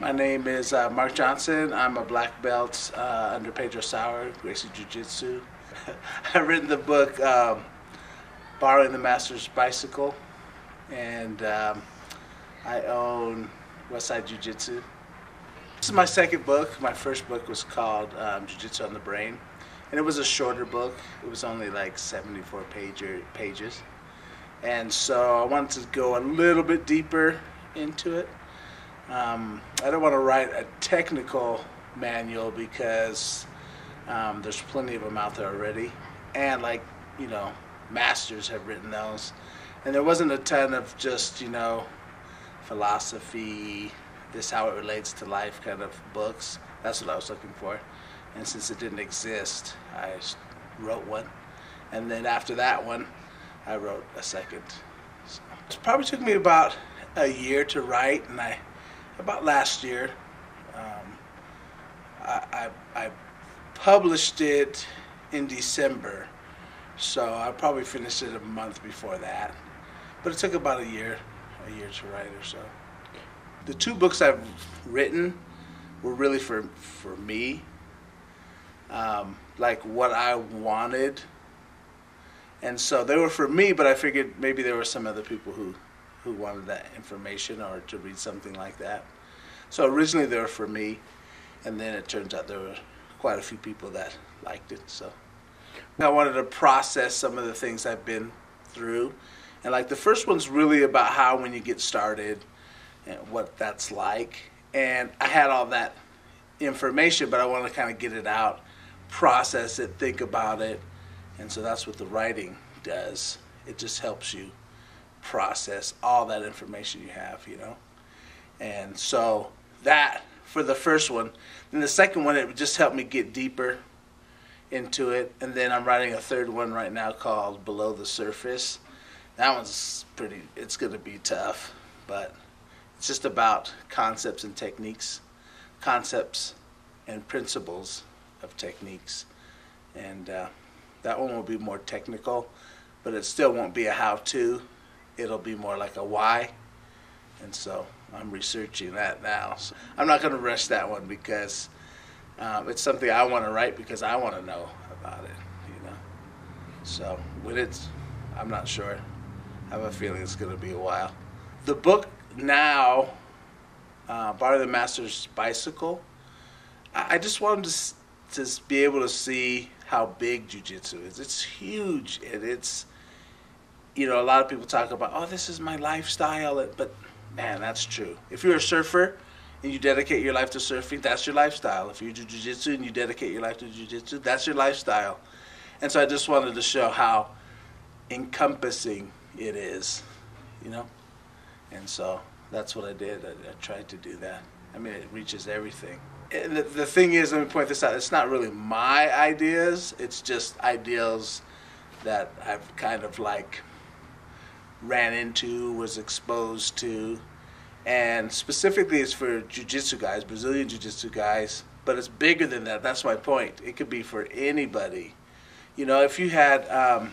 My name is Mark Johnson. I'm a black belt under Pedro Sauer, Gracie Jiu-Jitsu. I've written the book Borrowing the Master's Bicycle, and I own Westside Jiu-Jitsu. This is my second book. My first book was called Jiu-Jitsu on the Brain, and it was a shorter book. It was only like 74 pages. And so I wanted to go a little bit deeper into it. I don't want to write a technical manual because there's plenty of them out there already, and masters have written those, and there wasn't a ton of just philosophy, this how it relates to life kind of books. That's what I was looking for, and since it didn't exist, I wrote one, and then after that one I wrote a second. So it probably took me about a year to write, and about last year, I published it in December, so I probably finished it a month before that. But it took about a year to write or so. The two books I've written were really for me, like what I wanted, and so they were for me. But I figured maybe there were some other people who wanted that information or to read something like that. So originally they were for me, and then it turns out there were quite a few people that liked it. So I wanted to process some of the things I've been through, and like the first one's really about how when you get started and what that's like. And I had all that information, but I wanted to kind of get it out, process it, think about it, and so that's what the writing does. It just helps you process all that information you have, And so that for the first one. Then the second one, it would just help me get deeper into it. And then I'm writing a third one right now called Below the Surface. That one's it's going to be tough, but it's just about concepts and techniques, concepts and principles of techniques. And that one will be more technical, but it still won't be a how-to. It'll be more like a why, and so I'm researching that now. So I'm not going to rush that one because it's something I want to write because I want to know about it, So I'm not sure. I have a feeling it's going to be a while. The book now, Borrow the Master's Bicycle, I just wanted to be able to see how big jiu-jitsu is. It's huge, and it's a lot of people talk about, oh, this is my lifestyle, but man, that's true. If you're a surfer and you dedicate your life to surfing, that's your lifestyle. If you do jiu-jitsu and you dedicate your life to jiu-jitsu, that's your lifestyle. And so I just wanted to show how encompassing it is, And so that's what I did. I tried to do that. I mean, it reaches everything. And the thing is, let me point this out, it's not really my ideas, it's just ideals that I've kind of ran into, was exposed to, and specifically it's for jiu-jitsu guys, Brazilian jiu-jitsu guys, but it's bigger than that. That's my point. It could be for anybody. If you had, a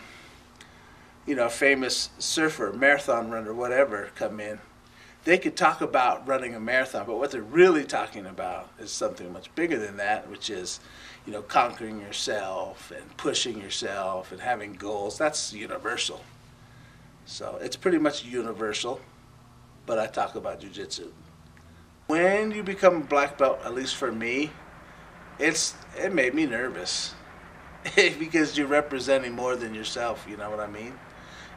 famous surfer, marathon runner, whatever, come in, they could talk about running a marathon, but what they're really talking about is something much bigger than that, which is, conquering yourself and pushing yourself and having goals. That's universal. So it's pretty much universal, but I talk about jiu-jitsu. When you become a black belt, at least for me, it made me nervous because you're representing more than yourself, you know what I mean?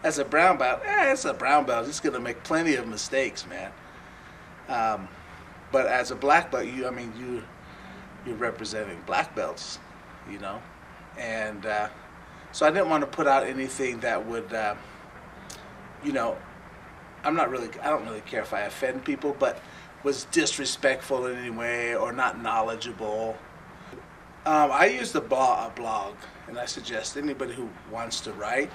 As a brown belt, it's a brown belt. It's going to make plenty of mistakes, man. But as a black belt, you're representing black belts, And so I didn't want to put out anything that would, I don't really care if I offend people, but was disrespectful in any way or not knowledgeable. I use a blog, and I suggest anybody who wants to write,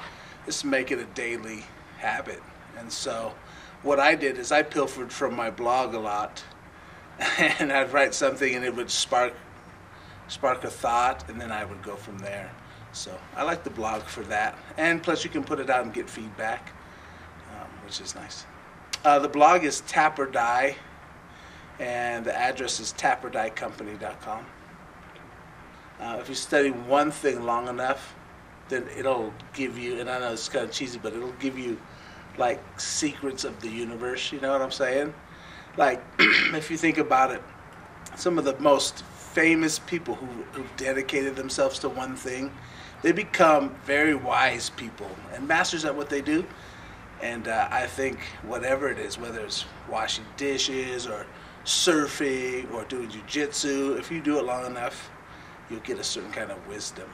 just make it a daily habit. And so what I did is I pilfered from my blog a lot, and I'd write something and it would spark a thought, and then I would go from there. So I like the blog for that, and plus you can put it out and get feedback, which is nice. The blog is Tap or Die, and the address is tapperdiecompany.com. If you study one thing long enough, then it'll give you, and I know it's kind of cheesy, but it'll give you like secrets of the universe, you know what I'm saying? Like, if you think about it, some of the most famous people who've dedicated themselves to one thing, they become very wise people and masters at what they do. And I think whatever it is, whether it's washing dishes or surfing or doing jiu-jitsu, if you do it long enough, you'll get a certain kind of wisdom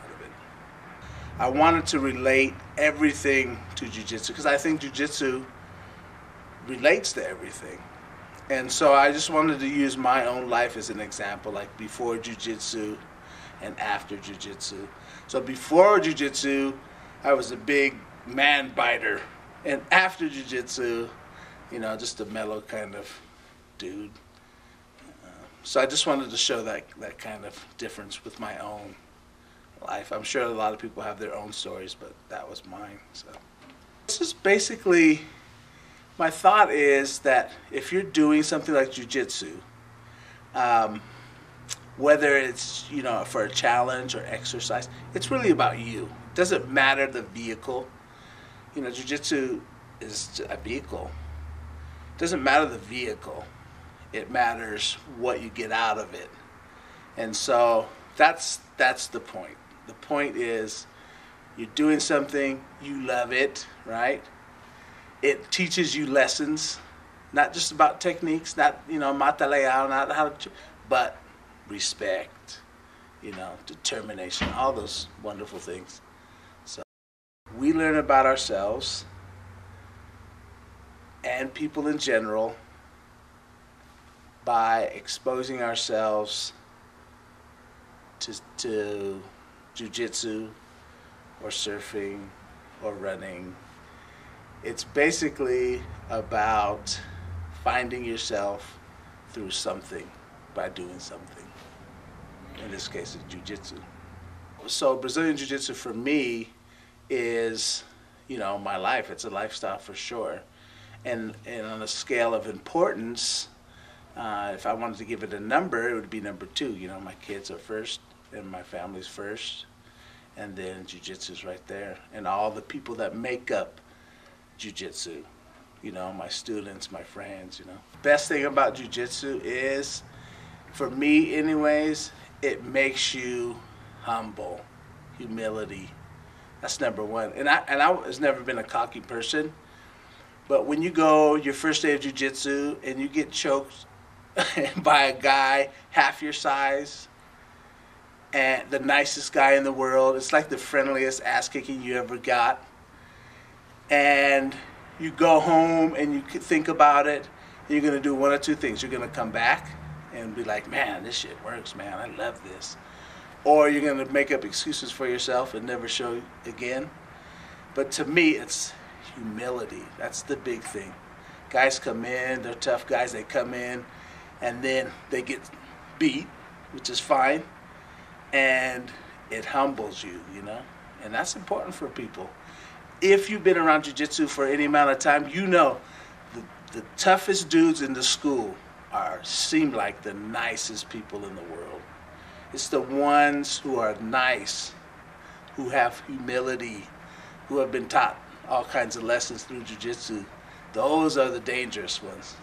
out of it. I wanted to relate everything to jiu-jitsu because I think jiu-jitsu relates to everything. And so I just wanted to use my own life as an example, like before jiu-jitsu and after jiu-jitsu. So before jiu-jitsu, I was a big man biter. And after jiu-jitsu, you know, just a mellow kind of dude. So I just wanted to show that kind of difference with my own life. I'm sure a lot of people have their own stories, but that was mine. So this is basically, my thought is that if you're doing something like jiu-jitsu, whether it's, you know, for a challenge or exercise, it's really about you. It doesn't matter the vehicle. You know, jiu-jitsu is a vehicle. It doesn't matter the vehicle. It matters what you get out of it. And so that's the point. The point is you're doing something, you love it, right? It teaches you lessons, not just about techniques, not, you know, mata leal, not how to, but respect, you know, determination, all those wonderful things. So we learn about ourselves and people in general by exposing ourselves to jiu-jitsu or surfing or running. It's basically about finding yourself through something, by doing something. In this case, it's jiu-jitsu. So Brazilian jiu-jitsu for me is, you know, my life. It's a lifestyle for sure. And on a scale of importance, if I wanted to give it a number, it would be number 2. You know, my kids are first, and my family's first, and then jiu-jitsu's right there. And all the people that make up jiu-jitsu, you know, my students, my friends, you know. Best thing about jiu-jitsu is, for me anyways, it makes you humble, humility. That's number 1. And I was never been a cocky person, but when you go your first day of jiu-jitsu and you get choked by a guy half your size and the nicest guy in the world, it's like the friendliest ass kicking you ever got. And you go home and you think about it, you're going to do one or two things. You're going to come back and be like, man, this shit works, man. I love this. Or you're going to make up excuses for yourself and never show again. But to me, it's humility. That's the big thing. Guys come in, they're tough guys. They come in and then they get beat, which is fine. And it humbles you, you know. And that's important for people. If you've been around jiu-jitsu for any amount of time, you know the toughest dudes in the school seem like the nicest people in the world. It's the ones who are nice, who have humility, who have been taught all kinds of lessons through jiu-jitsu. Those are the dangerous ones.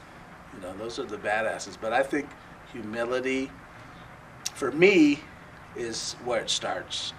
You know, those are the badasses. But I think humility, for me, is where it starts.